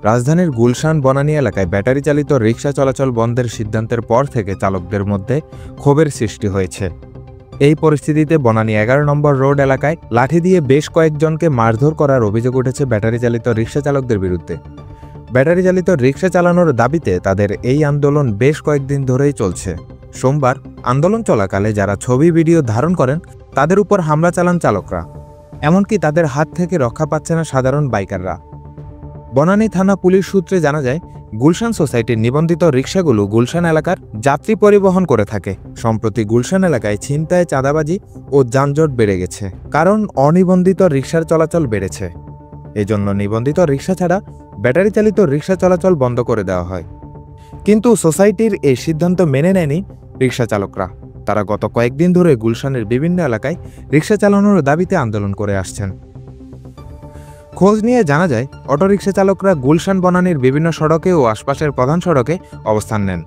রাজধানীর গুলশান বনানী এলাকায় ব্যাটারি চালিত রিকশা চলাচল বন্ধের সিদ্ধান্তের পর থেকে চালকদের মধ্যে ক্ষোভের সৃষ্টি হয়েছে। এই পরিস্থিতিতে বনানী ১১ নম্বর রোড এলাকায় লাঠি দিয়ে বেশ কয়েকজনকে মারধর করার অভিযোগ উঠেছে ব্যাটারি চালিত রিকশা চালকদের বিরুদ্ধে। ব্যাটারি চালিত রিকশা চালানোর দাবিতে তাদের এই আন্দোলন বেশ কয়েকদিন ধরেই চলছে। সোমবার আন্দোলন চলাকালে যারা ছবি ভিডিও ধারণ করেন তাদের উপর হামলা চালান চালকরা, এমনকি তাদের হাত থেকে রক্ষা পাচ্ছে না সাধারণ বাইকাররা। বনানী থানা পুলিশ সূত্রে জানা যায়, গুলশান সোসাইটির নিবন্ধিত রিকশাগুলো গুলশান এলাকার যাত্রী পরিবহন করে থাকে। সম্প্রতি গুলশান এলাকায় ছিনতাই, চাঁদাবাজি ও যানজট বেড়ে গেছে, কারণ অনিবন্ধিত রিকশার চলাচল বেড়েছে। এজন্য নিবন্ধিত রিকশা ছাড়া ব্যাটারি চালিত রিকশা চলাচল বন্ধ করে দেওয়া হয়। কিন্তু সোসাইটির এই সিদ্ধান্ত মেনে নেয়নি রিকশা চালকরা। তারা গত কয়েকদিন ধরে গুলশানের বিভিন্ন এলাকায় রিকশা চালানোর দাবিতে আন্দোলন করে আসছেন। খোঁজ নিয়ে জানা যায়, অটোরিকশা চালকরা গুলশান বনানীর বিভিন্ন সড়কে ও আশপাশের প্রধান সড়কে অবস্থান নেন।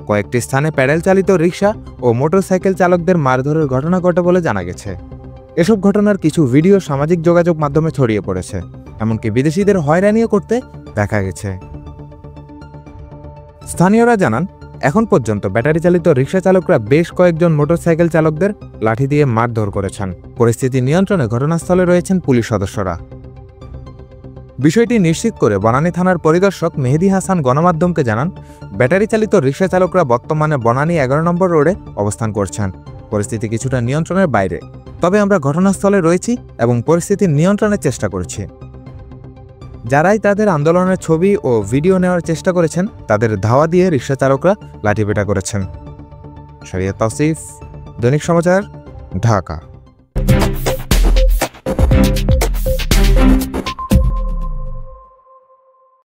কয়েকটি স্থানে প্যাডেল চালিত রিকশা ও মোটরসাইকেল চালকদের মারধরের ঘটনা ঘটে বলে জানা গেছে। এসব ঘটনার কিছু ভিডিও সামাজিক যোগাযোগ মাধ্যমে ছড়িয়ে পড়েছে, এমনকি বিদেশিদের হয়রানিও করতে দেখা গেছে। স্থানীয়রা জানান, এখন পর্যন্ত ব্যাটারি চালিত রিকশা চালকরা বেশ কয়েকজন মোটরসাইকেল চালকদের লাঠি দিয়ে মারধর করেছেন। পরিস্থিতি নিয়ন্ত্রণে ঘটনাস্থলে রয়েছেন পুলিশ সদস্যরা। বিষয়টি নিশ্চিত করে বনানী থানার পরিদর্শক মেহেদী হাসান গণমাধ্যমকে জানান, ব্যাটারি চালিত রিকশা চালকরা বর্তমানে বনানী ১১ নম্বর রোডে অবস্থান করছেন। পরিস্থিতি কিছুটা নিয়ন্ত্রণের বাইরে, তবে আমরা ঘটনাস্থলে রয়েছি এবং পরিস্থিতি নিয়ন্ত্রণের চেষ্টা করছি। যারাই তাদের আন্দোলনের ছবি ও ভিডিও নেওয়ার চেষ্টা করেছেন তাদের ধাওয়া দিয়ে রিকশা চালকরা লাঠিপেটা করেছেন। শরিয়ত তৌসিফ, দৈনিক সমাচার, ঢাকা।